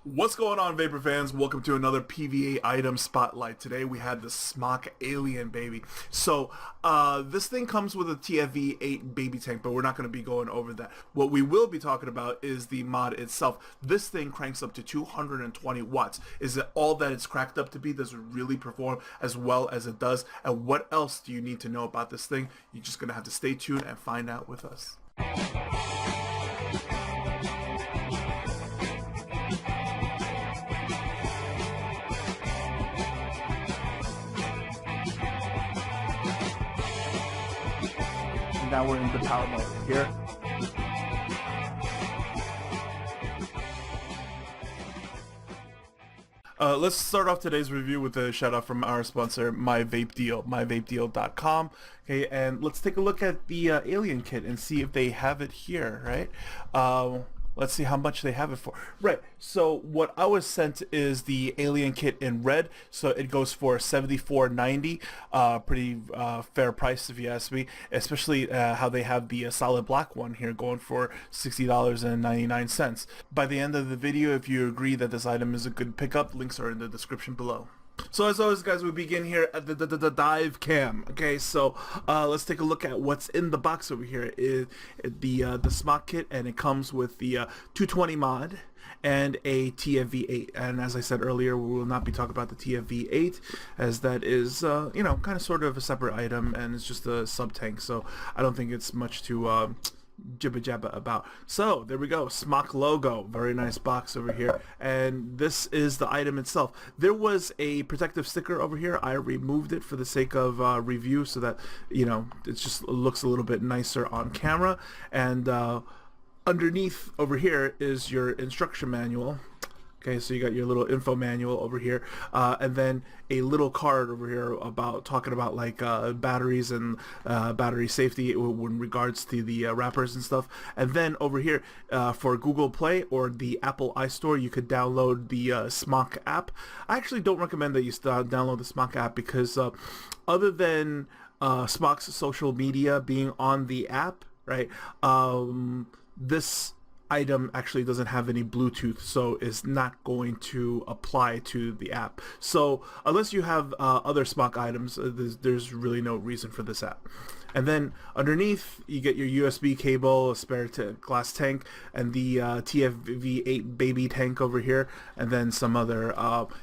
What's going on, Vapor fans? Welcome to another PVA item spotlight. Today we had the Smok Alien, baby. So this thing comes with a TFV8 baby tank, but we're not going to be going over that. What we will be talking about is the mod itself. This thing cranks up to 220 watts. Is it all that it's cracked up to be? Does it really perform as well as it does? And what else do you need to know about this thing? You're just going to have to stay tuned and find out with us. Now we're in the power mode here. Let's start off today's review with a shout out from our sponsor, myvapedeal.com. Okay, and let's take a look at the Alien kit and see if they have it here, right? Let's see how much they have it for. Right, so what I was sent is the Alien kit in red, so it goes for $74.90. Pretty fair price if you ask me, especially how they have the solid black one here going for $60.99. By the end of the video, if you agree that this item is a good pickup, links are in the description below. So as always, guys, we begin here at the dive cam. Okay, so let's take a look at what's in the box over here. Is the Smok kit, and it comes with the 220 mod and a TFV8. And as I said earlier, we will not be talking about the TFV8, as that is you know, kind of sort of a separate item, and it's just a sub tank. So I don't think it's much to jibba jabba about. So there we go, Smok logo, very nice box over here, and this is the item itself. There was a protective sticker over here. I removed it for the sake of review, so that, you know, it just looks a little bit nicer on camera. And underneath over here is your instruction manual. Okay, so you got your little info manual over here, and then a little card over here about talking about like batteries and battery safety in regards to the wrappers and stuff. And then over here for Google Play or the Apple iStore, you could download the Smok app. I actually don't recommend that you download the Smok app because other than Smok's social media being on the app, right? This item actually doesn't have any Bluetooth, so it's not going to apply to the app. So unless you have other Smok items, there's really no reason for this app. And then underneath you get your USB cable, a spare glass tank, and the TFV8 baby tank over here, and then some other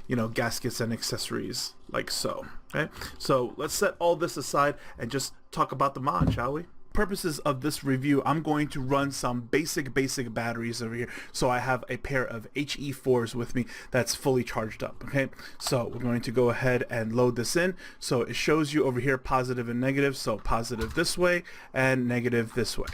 you know, gaskets and accessories like so. Okay, so let's set all this aside and just talk about the mod, shall we? Purposes of this review, I'm going to run some basic batteries over here. So I have a pair of HE4s with me that's fully charged up. Okay, so we're going to go ahead and load this in. So it shows you over here positive and negative. So positive this way and negative this way.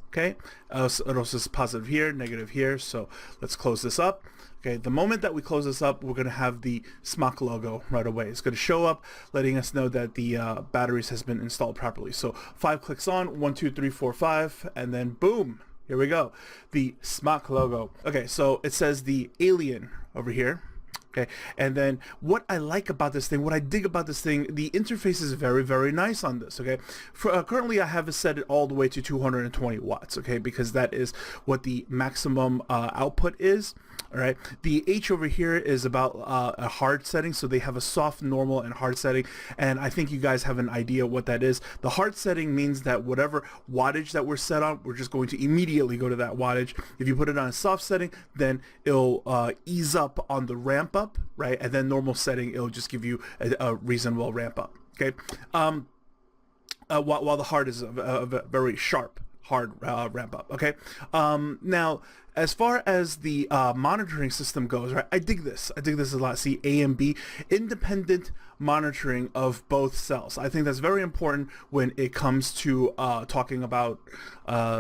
Okay, it also says positive here, negative here. So let's close this up. Okay, the moment that we close this up, we're going to have the Smok logo right away. It's going to show up, letting us know that the batteries has been installed properly. So 5 clicks on, 1, 2, 3, 4, 5, and then boom, here we go, the Smok logo. Okay, so it says the Alien over here. Okay, and then what I like about this thing, what I dig about this thing, the interface is very nice on this. Okay, for currently I have it set it all the way to 220 watts. Okay, because that is what the maximum output is. All right, the H over here is about a hard setting, so they have a soft, normal, and hard setting, and I think you guys have an idea what that is. The hard setting means that whatever wattage that we're set on, we're just going to immediately go to that wattage. If you put it on a soft setting, then it'll ease up on the ramp up, right? And then normal setting, it'll just give you a reasonable ramp up. Okay, while the hard is a very sharp hard ramp up. Okay, now as far as the monitoring system goes, right, I dig this a lot. See, A and B, independent monitoring of both cells. I think that's very important when it comes to talking about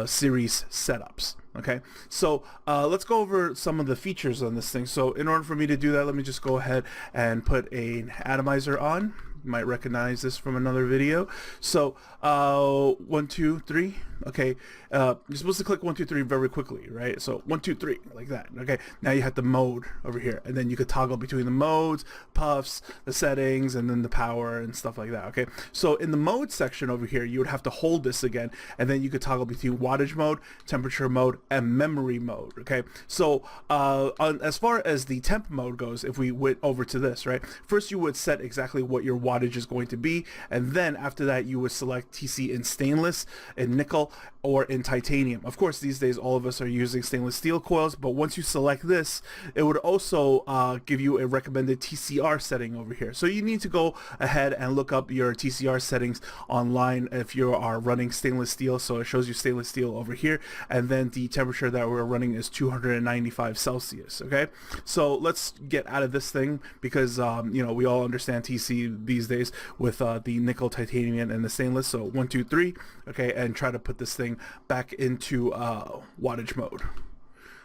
series setups. Okay, so let's go over some of the features on this thing. So in order for me to do that, let me just go ahead and put an atomizer on. You might recognize this from another video. So 1, 2, 3. Okay, you're supposed to click 1, 2, 3 very quickly, right? So 1, 2, 3, like that. Okay, now you have the mode over here, and then you could toggle between the modes, puffs, the settings, and then the power and stuff like that. Okay, so in the mode section over here, you would have to hold this again, and then you could toggle between wattage mode, temperature mode, and memory mode. Okay, so as far as the temp mode goes, if we went over to this, right, first you would set exactly what your wattage is going to be, and then after that you would select TC in stainless, in nickel, or in titanium. Of course, these days all of us are using stainless steel coils, but once you select this, it would also give you a recommended TCR setting over here. So you need to go ahead and look up your TCR settings online if you are running stainless steel. So it shows you stainless steel over here, and then the temperature that we're running is 295 Celsius. Okay, so let's get out of this thing because you know, we all understand TC these days with the nickel, titanium, and the stainless. So 1, 2, 3. Okay, and try to put this thing back into wattage mode.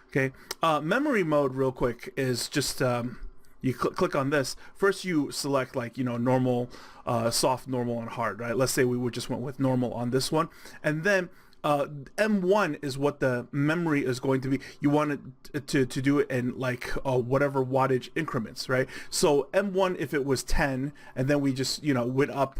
Okay, memory mode real quick is just you click on this. First you select, like, you know, normal, soft, normal, and hard, right? Let's say we would just went with normal on this one, and then M1 is what the memory is going to be. You want it to do it in like whatever wattage increments, right? So M1, if it was 10, and then we just, you know, went up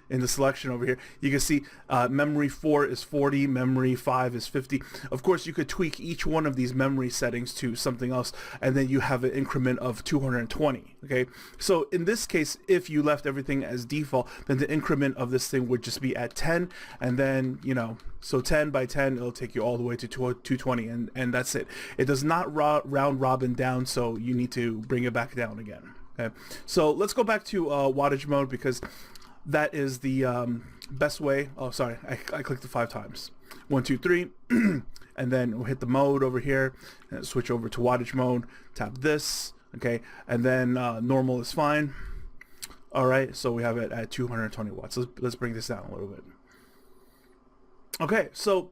in the selection over here, you can see memory 4 is 40, memory 5 is 50. Of course, you could tweak each one of these memory settings to something else, and then you have an increment of 220. Okay, so in this case, if you left everything as default, then the increment of this thing would just be at 10, and then, you know, so 10 by 10, it'll take you all the way to 220, and that's it. It does not round robin down, so you need to bring it back down again. Okay, so let's go back to wattage mode, because that is the best way. Oh, sorry, I clicked it 5 times. 1, 2, 3, and then we'll hit the mode over here, and switch over to wattage mode, tap this, okay, and then normal is fine. All right, so we have it at 220 watts. Let's bring this down a little bit. Okay, so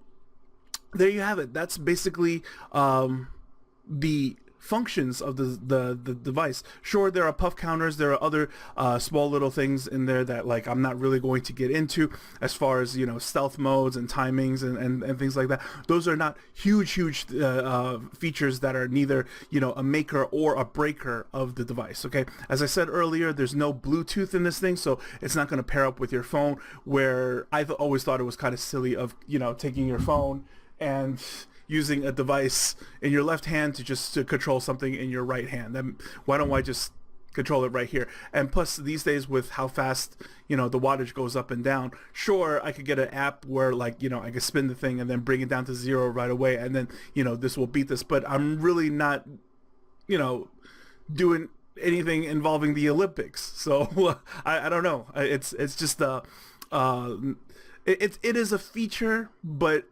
there you have it. That's basically the functions of the device. Sure, there are puff counters, there are other small little things in there that, like, I'm not really going to get into, as far as, you know, stealth modes and timings and things like that. Those are not huge features that are neither, you know, a maker or a breaker of the device. Okay, as I said earlier, there's no Bluetooth in this thing, so it's not going to pair up with your phone, where I've always thought it was kind of silly of, you know, taking your phone and using a device in your left hand to control something in your right hand. Then why don't I just control it right here? And plus, these days, with how fast, you know, the wattage goes up and down, sure, I could get an app where, like, you know, I could spin the thing and then bring it down to 0 right away, and then, you know, this will beat this. But I'm really not, you know, doing anything involving the Olympics, so I don't know. It's just it is a feature, but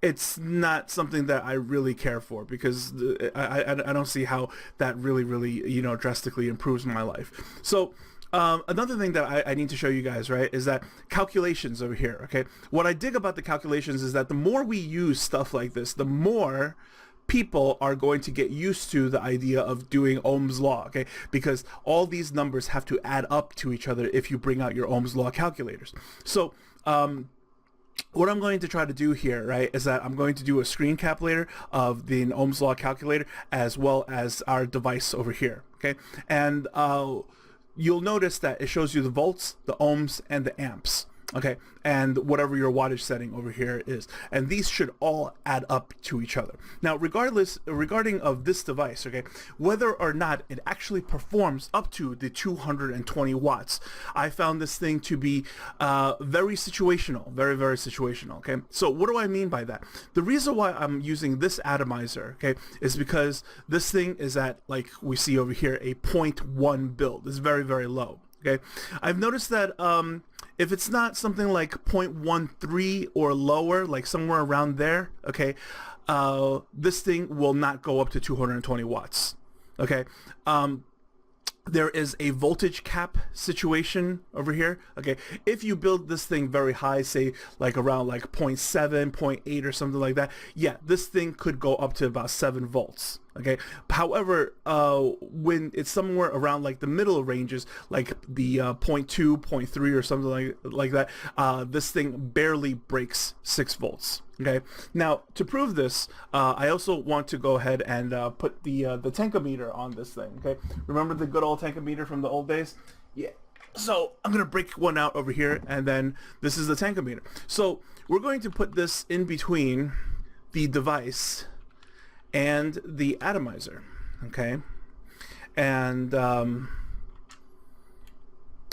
it's not something that I really care for, because I don't see how that really, you know, drastically improves my life. So another thing that I need to show you guys, right, is that calculations over here. Okay, what I dig about the calculations is that the more we use stuff like this, the more people are going to get used to the idea of doing Ohm's law, okay? Because all these numbers have to add up to each other if you bring out your Ohm's law calculators. So what I'm going to try to do here, right, is that I'm going to do a screen cap later of the Ohm's law calculator, as well as our device over here, okay? And you'll notice that it shows you the volts, the ohms, and the amps, okay, and whatever your wattage setting over here is, and these should all add up to each other. Now, regarding of this device, okay, whether or not it actually performs up to the 220 watts, I found this thing to be very situational, very situational. Okay, so what do I mean by that? The reason why I'm using this atomizer, okay, is because this thing is at, like we see over here, a 0.1 build. It's very low. Okay, I've noticed that if it's not something like 0.13 or lower, like somewhere around there, okay, this thing will not go up to 220 watts. Okay, there is a voltage cap situation over here. Okay, if you build this thing very high, say like around like 0.7, 0.8 or something like that, yeah, this thing could go up to about 7 volts. Okay. However, when it's somewhere around like the middle ranges, like the 0.2, 0.3 or something like that, this thing barely breaks 6 volts. Okay. Now, to prove this, I also want to go ahead and put the tankometer on this thing. Okay. Remember the good old tankometer from the old days? Yeah. So I'm going to break one out over here, and then this is the tankometer. So we're going to put this in between the device and the atomizer. Okay. And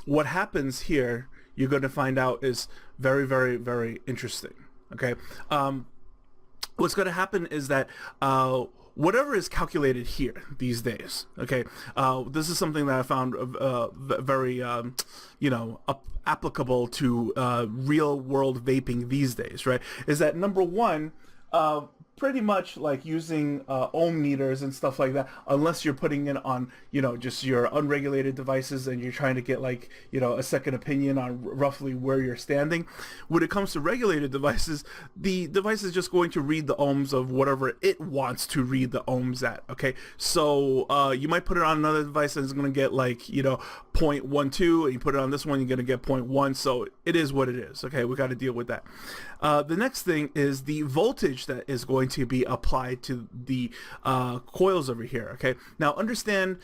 what happens here, you're going to find out, is very, very, very interesting. Okay. What's going to happen is that whatever is calculated here these days, okay, this is something that I found very, you know, applicable to real world vaping these days, right, is that number one, pretty much like using ohm meters and stuff like that, unless you're putting it on, you know, just your unregulated devices and you're trying to get like, you know, a second opinion on roughly where you're standing. When it comes to regulated devices, the device is just going to read the ohms of whatever it wants to read the ohms at. Okay, so you might put it on another device and it's going to get like, you know, 0.12, and you put it on this one, you're going to get 0.1. So it is what it is. Okay, we got to deal with that. The next thing is the voltage that is going to be applied to the coils over here. Okay, now understand,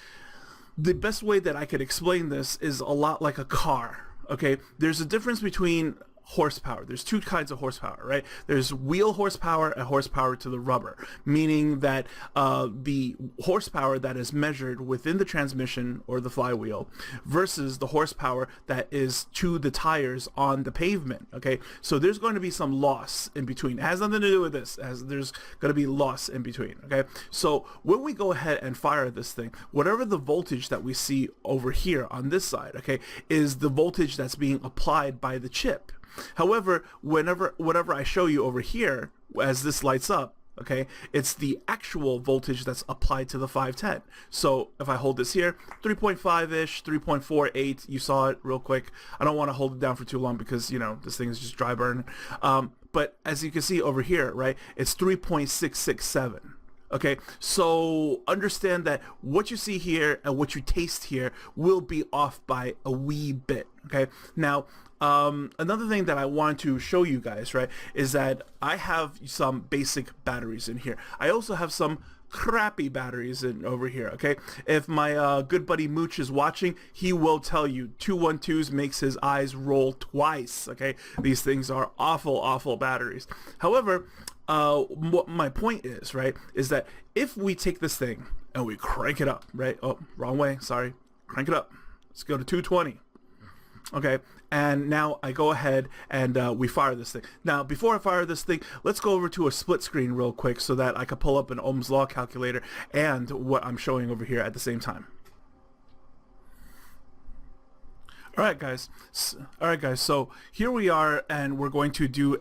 the best way that I could explain this is a lot like a car. Okay, there's a difference between horsepower. There's two kinds of horsepower, right? There's wheel horsepower and horsepower to the rubber, meaning that the horsepower that is measured within the transmission or the flywheel versus the horsepower that is to the tires on the pavement. Okay, so there's going to be some loss in between. It has nothing to do with this, as there's going to be loss in between. Okay, so when we go ahead and fire this thing, whatever the voltage that we see over here on this side, okay, is the voltage that's being applied by the chip. However, whatever I show you over here, as this lights up, okay, it's the actual voltage that's applied to the 510. So if I hold this here, 3.5-ish, 3.48, you saw it real quick. I don't want to hold it down for too long because, you know, this thing is just dry burn. But as you can see over here, right, it's 3.667. Okay, so understand that what you see here and what you taste here will be off by a wee bit. Okay, now another thing that I want to show you guys, right, is that I have some basic batteries in here. I also have some crappy batteries in over here. Okay, if my good buddy Mooch is watching, he will tell you 212s makes his eyes roll twice. Okay, these things are awful batteries. However, what my point is, right, is that if we take this thing and we crank it up, right, oh, wrong way, sorry, crank it up, let's go to 220. Okay, and now I go ahead and we fire this thing. Now, before I fire this thing, let's go over to a split screen real quick so that I can pull up an Ohm's Law calculator and what I'm showing over here at the same time. All right, guys. So here we are, and we're going to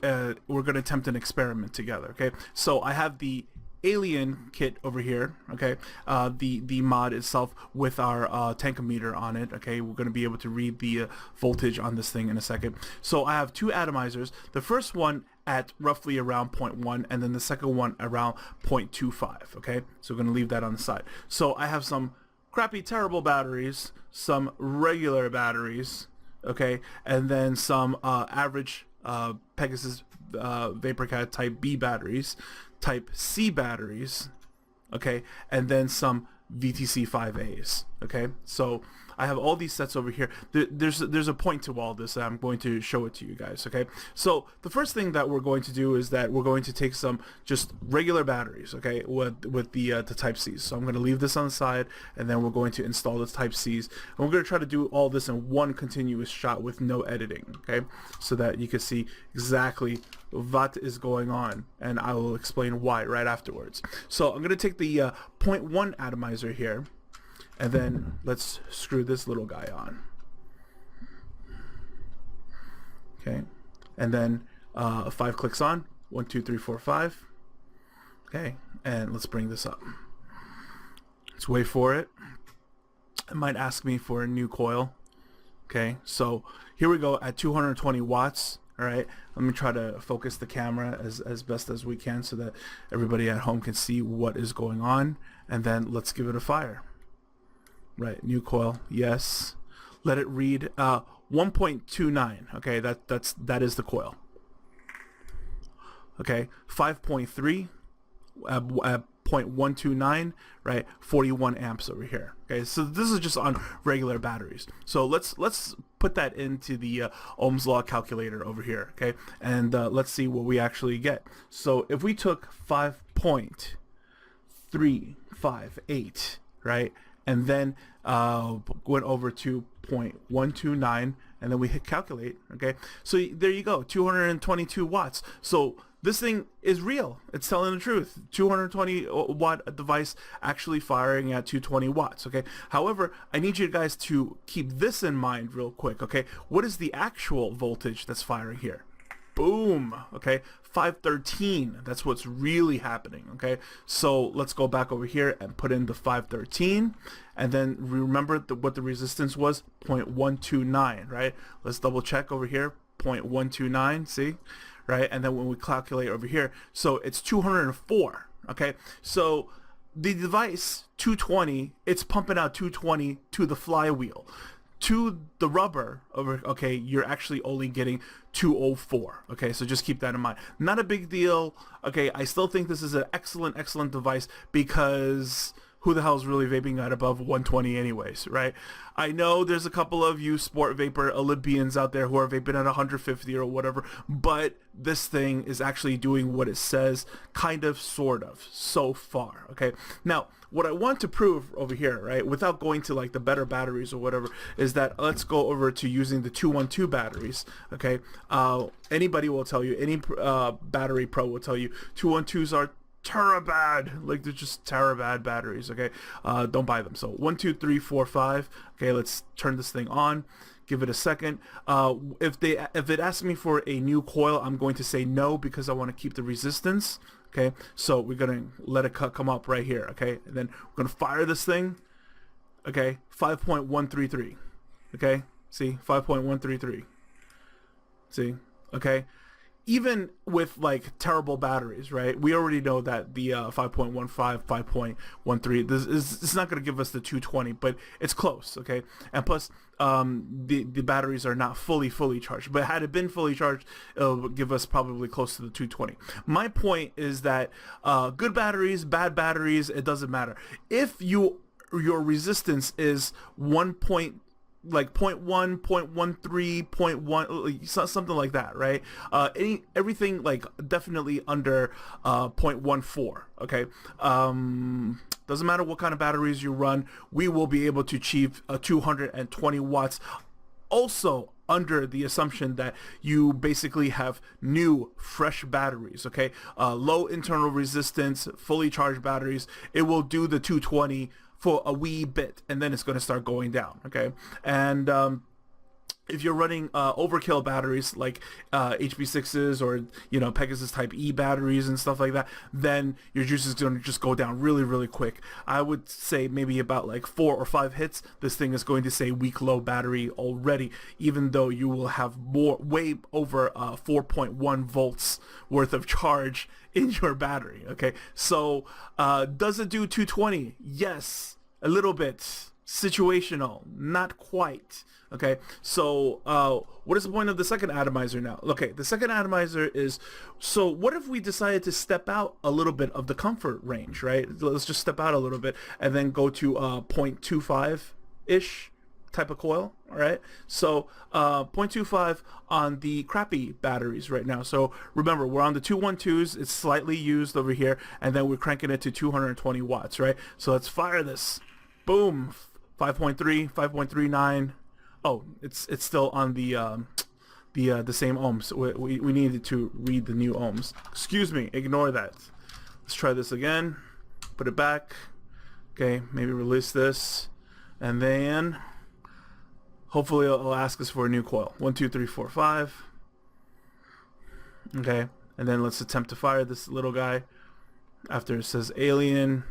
attempt an experiment together. Okay. So I have the alien kit over here. Okay. The mod itself with our tankometer on it. Okay. We're going to be able to read the voltage on this thing in a second. So I have two atomizers. The first one at roughly around 0.1, and then the second one around 0.25. Okay. So we're going to leave that on the side. So I have some crappy, terrible batteries, some regular batteries, okay, and then some average Pegasus VaporCat Type B batteries, Type C batteries, okay, and then some VTC 5As, okay. So I have all these sets over here. There's a point to all this, and I'm going to show it to you guys, okay. So the first thing that we're going to do is that we're going to take some just regular batteries, okay, with the Type Cs. So I'm going to leave this on the side, and then we're going to install the Type Cs, and we're going to try to do all this in one continuous shot with no editing, okay, so that you can see exactly what is going on, and I will explain why right afterwards. So I'm going to take the 0.1 atomizer here, and then let's screw this little guy on. Okay, and then 5 clicks on, 1, 2, 3, 4, 5. Okay, and let's bring this up. Let's wait for it. It might ask me for a new coil. Okay, so here we go at 220 watts. All right, let me try to focus the camera as best as we can so that everybody at home can see what is going on. And then let's give it a fire. Right, new coil, yes. Let it read 1.29. Okay, that is the coil. Okay, 5.3 at 0.129, right? 41 amps over here. Okay, so this is just on regular batteries. So let's put that into the Ohm's law calculator over here. Okay, and let's see what we actually get. So if we took 5.358, right, and then went over to 0.129, and then we hit calculate. Okay, so there you go, 222 watts. So this thing is real. It's telling the truth. 220 watt device actually firing at 220 watts. Okay. However, I need you guys to keep this in mind real quick. Okay. What is the actual voltage that's firing here? Boom. Okay. 513. That's what's really happening. Okay. So let's go back over here and put in the 513. And then remember what the resistance was? 0.129, right? Let's double check over here. 0.129. See? Right, and then when we calculate over here, so it's 204. Okay, so the device 220, it's pumping out 220 to the flywheel. To the rubber over, okay, you're actually only getting 204. Okay, so just keep that in mind. Not a big deal. Okay, I still think this is an excellent device, because who the hell is really vaping at above 120 anyways, right? I know there's a couple of you sport vapor Olympians out there who are vaping at 150 or whatever, but this thing is actually doing what it says, kind of, sort of, so far, okay? Now, what I want to prove over here, right, without going to like the better batteries or whatever, is that let's go over to using the 212 batteries, okay? Anybody will tell you, any battery pro will tell you, 212s are terabad, like they're just terabad batteries. Okay, don't buy them. So 1, 2, 3, 4, 5. Okay, let's turn this thing on, give it a second. If it asks me for a new coil, I'm going to say no, because I want to keep the resistance. Okay, so we're gonna let it come up right here. Okay, and then we're gonna fire this thing. Okay, 5.133. okay, see, 5.133. see, okay. Even with like terrible batteries, right? We already know that the 5.15, 5.13, it's not going to give us the 220, but it's close, okay? And plus, the batteries are not fully charged. But had it been fully charged, it'll give us probably close to the 220. My point is that good batteries, bad batteries, it doesn't matter. If your resistance is 1. Like 0.1, 0.13, 0.1, something like that, right? Everything like definitely under 0.14. Okay, doesn't matter what kind of batteries you run, we will be able to achieve 220 watts. Also, under the assumption that you basically have new, fresh batteries, okay? Low internal resistance, fully charged batteries. It will do the 220 for a wee bit, and then it's going to start going down, okay? And if you're running overkill batteries like HB6s or, you know, Pegasus type E batteries and stuff like that, then your juice is going to just go down really quick. I would say maybe about like 4 or 5 hits, this thing is going to say weak low battery already, even though you will have way over 4.1 volts worth of charge in your battery. Okay, so does it do 220? Yes, a little bit. Situational, not quite. Okay, so what is the point of the second atomizer now? Okay, the second atomizer is, so what if we decided to step out a little bit of the comfort range, right? Let's just step out a little bit and then go to 0.25-ish type of coil, all right? So 0.25 on the crappy batteries right now. So remember, we're on the 212s, it's slightly used over here, and then we're cranking it to 220 watts, right? So let's fire this. Boom, 5.3, 5.39. Oh, it's still on the same ohms. We needed to read the new ohms. Excuse me, ignore that. Let's try this again. Put it back. Okay, maybe release this, and then hopefully it'll ask us for a new coil. 1, 2, 3, 4, 5. Okay, and then let's attempt to fire this little guy after it says alien,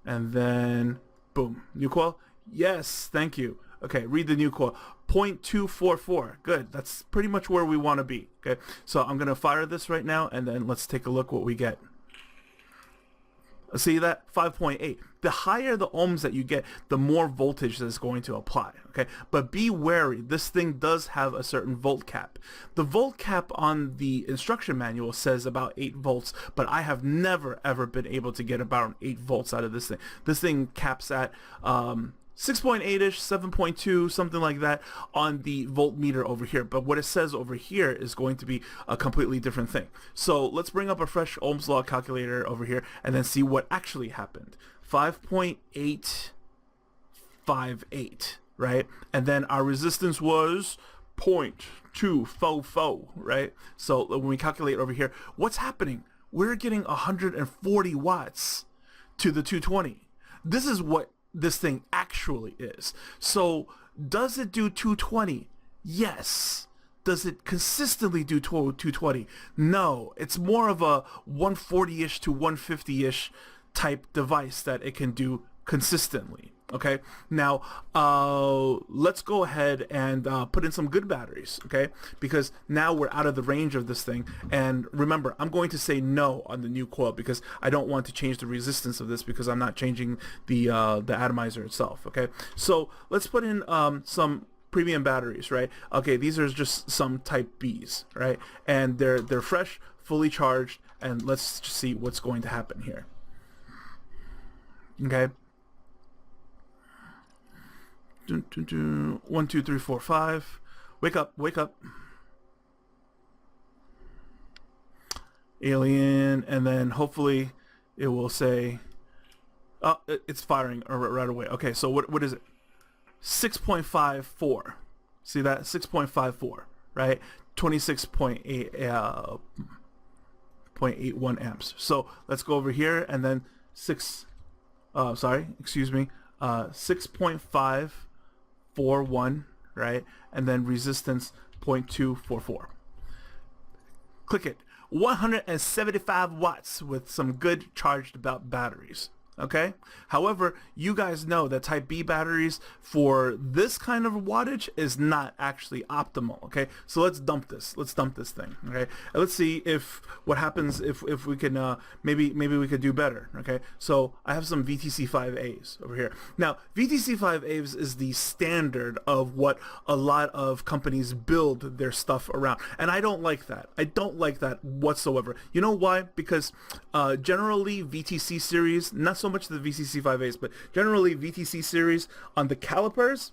and then boom, new coil. Yes, thank you. Okay, read the new coil. 0.244. Good. That's pretty much where we want to be. Okay, so I'm gonna fire this right now, and then let's take a look what we get. See that? 5.8. The higher the ohms that you get, the more voltage that is going to apply. Okay, but be wary. This thing does have a certain volt cap. The volt cap on the instruction manual says about 8 volts, but I have never ever been able to get about 8 volts out of this thing. This thing caps at 6.8-ish, 7.2, something like that on the voltmeter over here. But what it says over here is going to be a completely different thing. So let's bring up a fresh Ohm's law calculator over here and then see what actually happened. 5.858, right? And then our resistance was 0.244, right? So when we calculate over here, what's happening? We're getting 140 watts to the 220. This is what this thing actually is. So does it do 220? Yes. Does it consistently do 220? No. It's more of a 140-ish to 150-ish type device that it can do consistently. Okay, now let's go ahead and put in some good batteries, okay, because now we're out of the range of this thing. And remember, I'm going to say no on the new coil because I don't want to change the resistance of this, because I'm not changing the atomizer itself. Okay, so let's put in some premium batteries, right? Okay, these are just some type B's, right? And they're fresh, fully charged, and let's just see what's going to happen here. Okay. 1, 2, 3, 4, 5. Wake up, wake up. Alien, and then hopefully it will say, oh, it's firing right away. Okay, so what is it? 6.54. See that? 6.54, right? 26.81 amps. So let's go over here and then 6.541, right? And then resistance 0.244. Click it. 175 watts with some good charged batteries. Okay, however, you guys know that type B batteries for this kind of wattage is not actually optimal. Okay, so let's dump this thing. Okay, and let's see if what happens if we can maybe we could do better. Okay, so I have some VTC5As over here. Now VTC5As is the standard of what a lot of companies build their stuff around, and I don't like that. I don't like that whatsoever. You know why? Because generally VTC series, not so much the VTC5As, but generally VTC series on the calipers,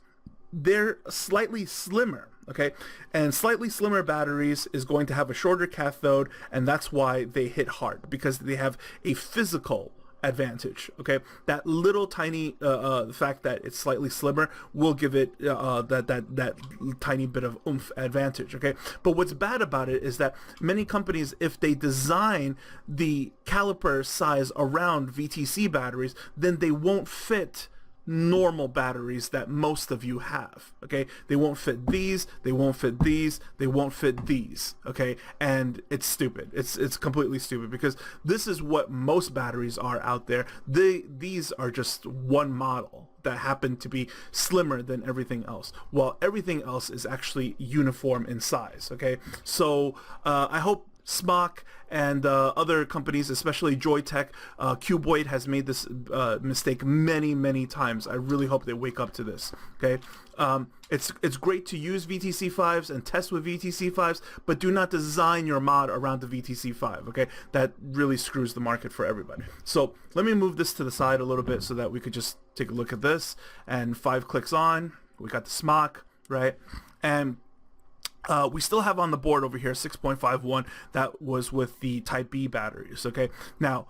they're slightly slimmer, okay? And slightly slimmer batteries is going to have a shorter cathode, and that's why they hit hard, because they have a physical advantage. Okay, that little tiny the fact that it's slightly slimmer will give it that tiny bit of oomph advantage. Okay, but what's bad about it is that many companies, if they design the caliper size around VTC batteries, then they won't fit normal batteries that most of you have. Okay, they won't fit these, they won't fit these, they won't fit these. Okay, and it's stupid. It's completely stupid, because this is what most batteries are out there. These are just one model that happen to be slimmer than everything else, while everything else is actually uniform in size. Okay, so I hope Smok and other companies, especially Joytech, Cuboid has made this mistake many times. I really hope they wake up to this. Okay, it's great to use VTC5s and test with VTC5s, but do not design your mod around the VTC5. Okay, that really screws the market for everybody. So let me move this to the side a little bit so that we could just take a look at this. And 5 clicks on, we got the Smok, right? And we still have on the board over here 6.51. That was with the Type B batteries. Okay, now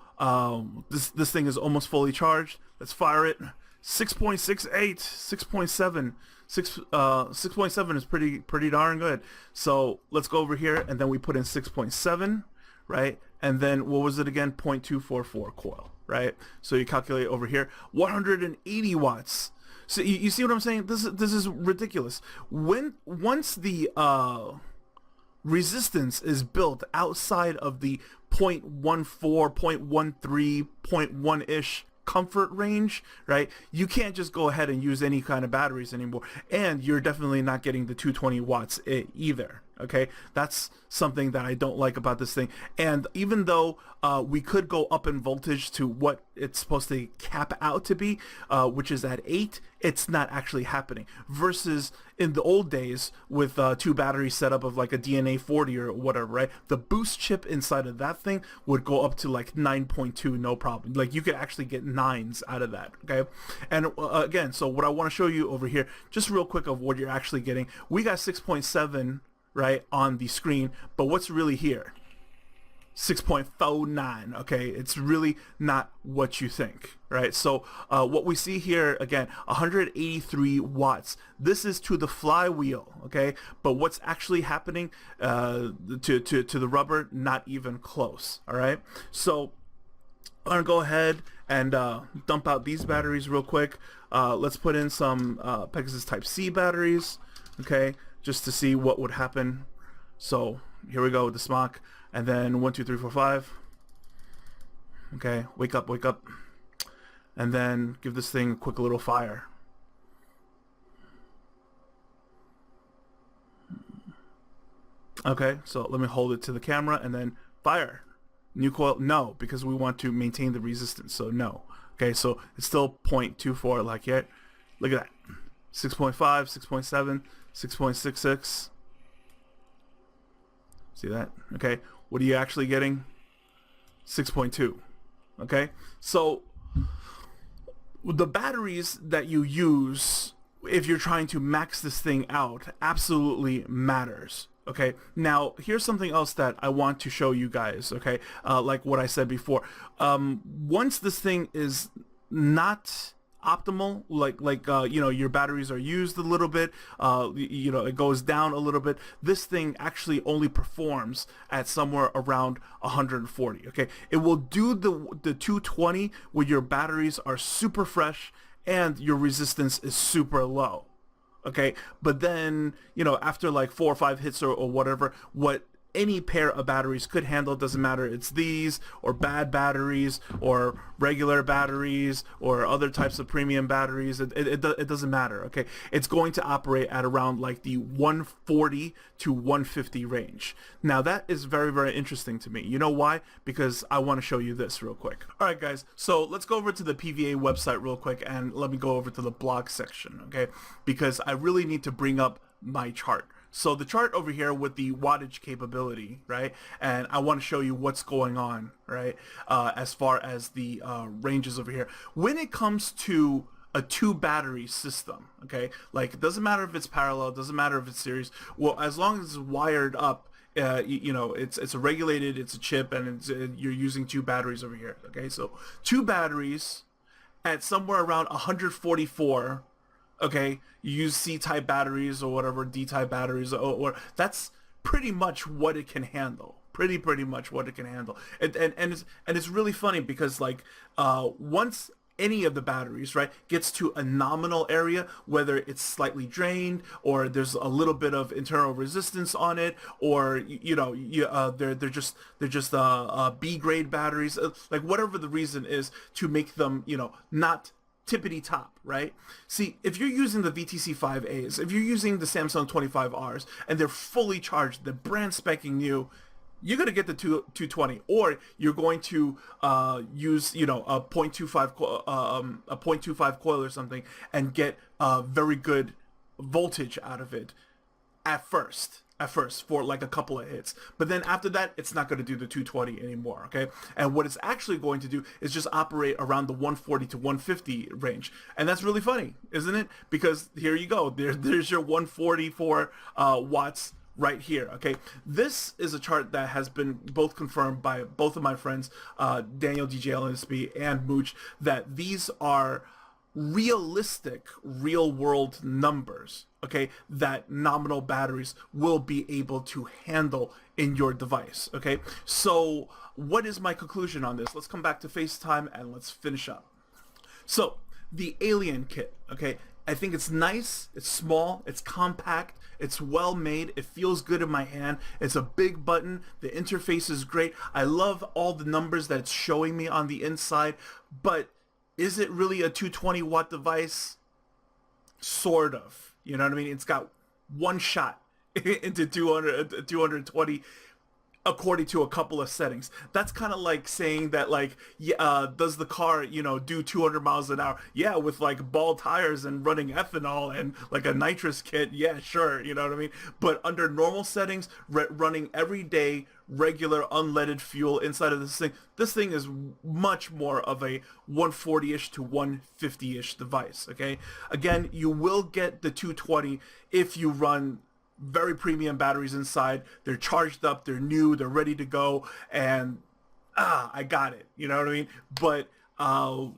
this thing is almost fully charged. Let's fire it. 6.68, 6.7, 6.7 is pretty darn good. So let's go over here, and then we put in 6.7, right? And then what was it again? 0.244 coil, right? So you calculate over here, 180 watts. So you see what I'm saying? This is ridiculous. Once the resistance is built outside of the 0.14, 0.13, 0.1-ish comfort range, right, you can't just go ahead and use any kind of batteries anymore, and you're definitely not getting the 220 watts either. Okay, that's something that I don't like about this thing. And even though we could go up in voltage to what it's supposed to cap out to be, which is at 8, it's not actually happening. Versus in the old days with 2 battery setup of like a DNA 40 or whatever, right? The boost chip inside of that thing would go up to like 9.2, no problem. Like you could actually get 9s out of that, okay? And again, so what I want to show you over here, just real quick of what you're actually getting, we got 6.7 right on the screen, but what's really here? 6.49. Okay, it's really not what you think, right? So what we see here, again, 183 watts. This is to the flywheel, okay? But what's actually happening to the rubber? Not even close. All right, so I'm gonna go ahead and dump out these batteries real quick. Let's put in some Pegasus Type C batteries, okay, just to see what would happen. So here we go with the Smok, and then 1 2 3 4 5. Okay, wake up, and then give this thing a quick little fire. Okay, so let me hold it to the camera and then fire. New coil, no, because we want to maintain the resistance, so no. Okay, so it's still 0.24 like yet. Look at that. 6.5, 6.7, 6.66. See that? Okay. What are you actually getting? 6.2. Okay. So the batteries that you use, if you're trying to max this thing out, absolutely matters. Okay. Now here's something else that I want to show you guys. Okay. Like what I said before. Once this thing is not optimal, like you know, your batteries are used a little bit, you know, it goes down a little bit, this thing actually only performs at somewhere around 140. Okay, it will do the 220 when your batteries are super fresh and your resistance is super low. Okay, but then, you know, after like 4 or 5 hits or whatever, what any pair of batteries could handle, doesn't matter it's these or bad batteries or regular batteries or other types of premium batteries, it doesn't matter. Okay, it's going to operate at around like the 140 to 150 range. Now that is very, very interesting to me. You know why? Because I want to show you this real quick. All right guys, so let's go over to the PVA website real quick and let me go over to the blog section, okay, because I really need to bring up my chart. So the chart over here with the wattage capability, right? And I want to show you what's going on, right? As far as the ranges over here. When it comes to a 2 battery system, okay? Like it doesn't matter if it's parallel, it doesn't matter if it's series. Well, as long as it's wired up, you know, it's a regulated, it's a chip, and it's, you're using 2 batteries over here, okay? So 2 batteries at somewhere around 144. Okay, you use C-type batteries or whatever, D-type batteries, or that's pretty much what it can handle. Pretty much what it can handle. And it's really funny because like once any of the batteries, right, gets to a nominal area, whether it's slightly drained or there's a little bit of internal resistance on it, or you know, they're just B grade batteries, like whatever the reason is to make them, you know, not tippity top, right? See, if you're using the VTC 5As, if you're using the Samsung 25Rs and they're fully charged, they're brand spanking new, you're gonna get the 220, or you're going to use, you know, a 0.25 coil or something and get very good voltage out of it at first for like a couple of hits, but then after that it's not going to do the 220 anymore. Okay, and what it's actually going to do is just operate around the 140 to 150 range, and that's really funny, isn't it? Because here you go, there's your 144 watts right here. Okay, this is a chart that has been both confirmed by both of my friends, Daniel DJ LNSB and Mooch, that these are realistic real world numbers, okay, that nominal batteries will be able to handle in your device. Okay, so what is my conclusion on this? Let's come back to FaceTime and let's finish up. So the Alien kit, okay, I think it's nice, it's small, it's compact, it's well made, it feels good in my hand, it's a big button, the interface is great, I love all the numbers that it's showing me on the inside, but Is it really a 220 watt device? Sort of. You know what I mean? It's got one shot into 220 according to a couple of settings. That's kind of like saying that, like, yeah, does the car, you know, do 200 miles an hour? Yeah, with like ball tires and running ethanol and like a nitrous kit. Yeah, sure. You know what I mean? But under normal settings, running every day, regular unleaded fuel inside of this thing is much more of a 140-ish to 150-ish device. Okay. Again, you will get the 220 if you run very premium batteries inside. They're charged up, they're new, they're ready to go, and I got it. You know what I mean? But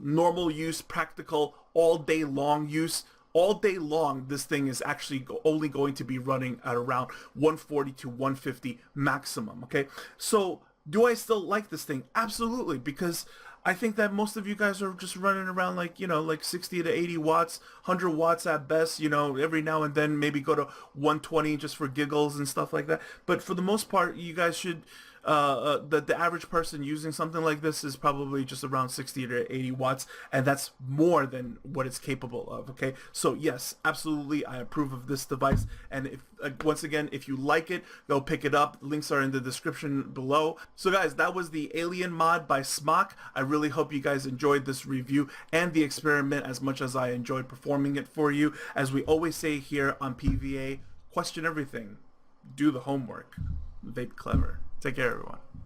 normal use, practical, all day long use, all day long, this thing is actually only going to be running at around 140 to 150 maximum. Okay, so do I still like this thing? Absolutely, because I think that most of you guys are just running around like, you know, like 60 to 80 watts, 100 watts at best, you know, every now and then maybe go to 120 just for giggles and stuff like that. But for the most part, you guys should, the average person using something like this is probably just around 60 to 80 watts, and that's more than what it's capable of. Okay, so yes, absolutely, I approve of this device. And if once again, if you like it, go pick it up. Links are in the description below. So guys, that was the Alien mod by Smok. I really hope you guys enjoyed this review and the experiment as much as I enjoyed performing it for you. As we always say here on PVA, question everything, do the homework, vape clever. Take care, everyone.